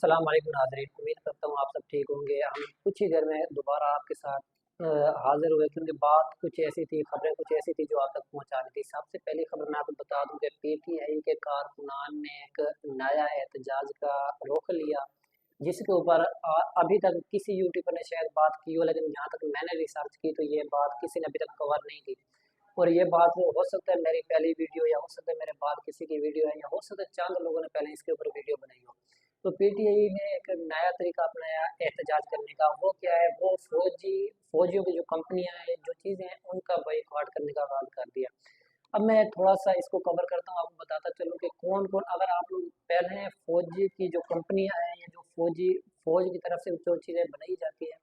सलाम वालेकुम नाज़रीन। उम्मीद करता हूँ आप सब ठीक होंगे। हम कुछ ही देर में दोबारा आपके साथ हाज़िर हुए क्योंकि बात कुछ ऐसी थी, खबरें कुछ ऐसी थी जो आप तक पहुँचानी थी। सबसे पहली खबर मैं आपको बता दूँ कि पीटीआई के कारकुनान ने एक नया एहतजाज का रुख लिया, जिसके ऊपर अभी तक किसी यूट्यूबर ने शायद बात की हो, लेकिन जहाँ तक मैंने रिसर्च की तो ये बात किसी ने अभी तक कवर नहीं की। और ये बात हो सकता है मेरी पहली वीडियो या हो सकता है मेरे बाद किसी की वीडियो है या हो सकता है चंद लोगों ने पहले इसके ऊपर वीडियो बनाई हो। तो पीटीआई ने एक नया तरीका अपनाया एहतजाज करने का। वो क्या है, वो फौजियों की जो कंपनियां हैं, जो चीज़ें हैं, उनका बॉयकॉट करने का ऐलान कर दिया। अब मैं थोड़ा सा इसको कवर करता हूँ, आपको बताता चलूँ कि कौन कौन, अगर आप लोग पहले फौजी की जो कंपनियां हैं या जो फौज की तरफ से जो चीज़ें बनाई जाती है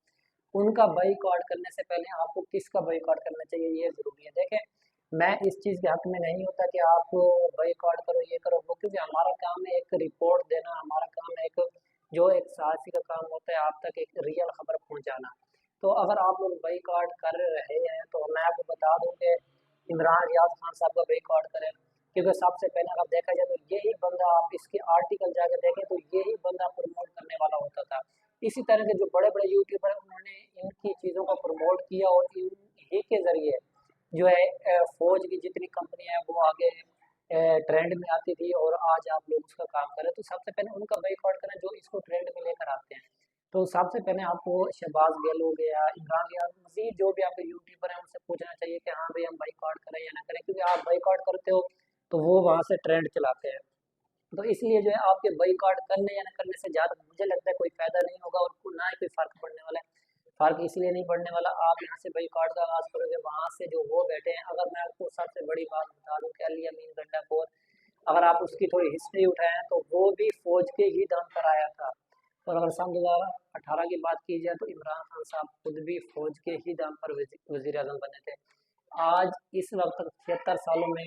उनका बॉयकॉट करने से पहले आपको किसका बॉयकॉट करना चाहिए ये ज़रूरी है। देखें, मैं इस चीज़ के हक में नहीं होता कि आप बॉयकॉट करो, ये करो, वो, क्योंकि हमारा काम है एक रिपोर्ट देना, हमारा काम है एक जो एक साहसी का काम होता है आप तक एक रियल खबर पहुंचाना। तो अगर आप लोग बॉयकॉट कर रहे हैं तो मैं आपको बता दूं कि इमरान रियाज खान साहब का बॉयकॉट करें, क्योंकि सबसे पहले अगर देखा जाए तो यही बंदा, आप इसके आर्टिकल जाकर देखें तो यही बंदा प्रमोट करने वाला होता था। इसी तरह के जो बड़े बड़े यूट्यूबर हैं उन्होंने इनकी चीज़ों को प्रमोट किया और इन्हीं के ज़रिए जो है फौज की जितनी कंपनियां हैं वो आगे ट्रेंड में आती थी और आज आप लोग उसका काम करें। तो सबसे पहले उनका बॉयकॉट करें जो इसको ट्रेंड में लेकर आते हैं। तो सबसे पहले आपको शहबाज गिल हो गया, इमरान रियाज, मजीद जो भी आपके यूट्यूबर हैं उनसे पूछना चाहिए कि हाँ भाई हम बॉयकॉट करें या ना करें, क्योंकि आप बॉयकॉट करते हो तो वो वहाँ से ट्रेंड चलाते हैं। तो इसलिए जो है आपके बॉयकॉट करने या ना करने से ज़्यादा मुझे लगता है कोई फ़ायदा नहीं होगा और ना ही कोई फ़र्क पड़ने वाला है। फ़र्क इसलिए नहीं पड़ने वाला, आप यहाँ से बॉयकॉट का आगाज़ करोगे, वहाँ से जो वो बैठे हैं, अगर मैं आपको सबसे बड़ी बात बता दूँ कि अली अमीन गंडाखोर, अगर आप उसकी थोड़ी हिस्ट्री उठाएं तो वो भी फौज के ही दम पर आया था। और अगर सन 2018 की बात की जाए तो इमरान खान साहब खुद भी फौज के ही दम पर वजीर आजम बने थे। आज इस वक्त तक 76 सालों में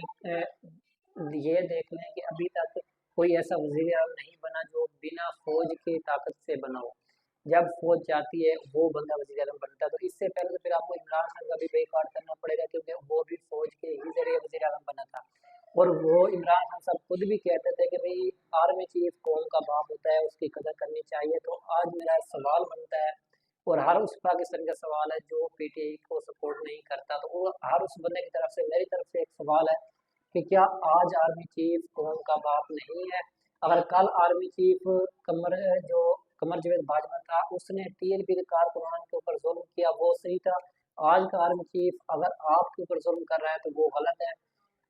ये देख लें कि अभी तक कोई ऐसा वजीर आजम नहीं बना जो बिना फौज की ताकत से बना हो। जब फौज चाहती है वो बंदा वजीर आजम बनता है। तो इससे पहले तो फिर आपको इमरान खान का भी बेकार करना पड़ेगा, क्योंकि वो भी फौज के ही जरिए वजीर आजम बना था। और वो इमरान खान साहब खुद भी कहते थे कि भाई आर्मी चीफ कौम का बाप होता है, उसकी कदर करनी चाहिए। तो आज मेरा सवाल बनता है और हर उस पाकिस्तान का सवाल है जो पीटीआई को सपोर्ट नहीं करता, तो वो हर उस बंदे की तरफ से मेरी तरफ से एक सवाल है कि क्या आज आर्मी चीफ कौम का बाप नहीं है? अगर कल आर्मी चीफ कमर जो कमर जावेद बाजवा था उसने टीएलपी के कारकुनान के ऊपर जुल्म किया, वो सही था। आज का आर्मी चीफ अगर आपके ऊपर जुल्म कर रहा है तो वो गलत है।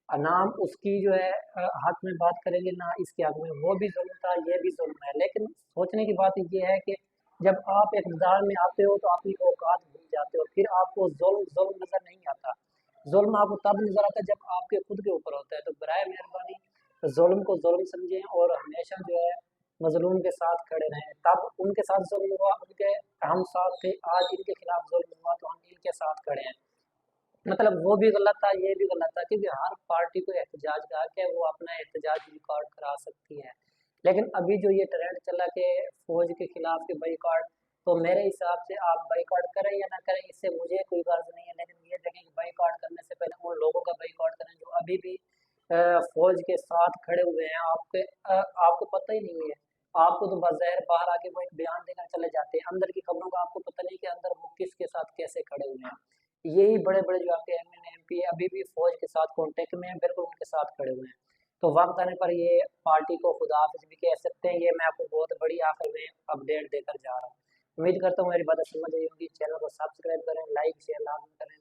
नाम उसकी जो है हक में बात करेंगे ना इसके हक में, वो भी जुल्म था, ये भी जुल्म है। लेकिन सोचने की बात ये है कि जब आप इक़्तिदार में आते हो तो अपनी औकात भूल जाते हो, फिर आपको जुल्म जुल्म नजर नहीं आता। जुल्म आपको तब नजर आता है जब आपके खुद के ऊपर होता है। तो बराए मेहरबानी जुल्म को जुल्म समझें और हमेशा जो है मजलूम के साथ खड़े रहें। तब उनके साथ जुल्म हुआ, उनके हम साथ थे, आज इनके खिलाफ जुल्म हुआ तो हम इनके साथ खड़े हैं। मतलब वो भी गलत था, ये भी गलत था, क्योंकि हर पार्टी को एहतजाज का हक है, वो अपना एहतजाज रिकॉर्ड करा सकती है। लेकिन अभी जो ये ट्रेंड चला कि फौज के खिलाफ के बाइकआउट, तो मेरे हिसाब से आप बाइकआउट करें या ना करें इससे मुझे कोई गर्ज नहीं है। लेकिन ये देखें कि बाइकआउट करने से पहले उन लोगों का बाइकआउट करें जो अभी भी फौज के साथ खड़े हुए हैं। आपको पता ही नहीं है, आपको तो बज़ाहिर बाहर आके वो एक बयान देकर चले जाते हैं, अंदर की खबरों का आपको पता नहीं कि अंदर वो किसके साथ कैसे खड़े हुए हैं। यही बड़े बड़े जो आपके एमएनए एमपी अभी भी फौज के साथ कांटेक्ट में हैं, बिल्कुल उनके साथ खड़े हुए हैं। तो वक्त आने पर ये पार्टी को खुदा हाफिज भी कह सकते हैं। ये मैं आपको बहुत बड़ी आखिर में अपडेट देकर जा रहा हूँ। उम्मीद करता हूँ मेरी बात समझ आई होगी। चैनल को सब्सक्राइब करें, लाइक शेयर लाजमी करें।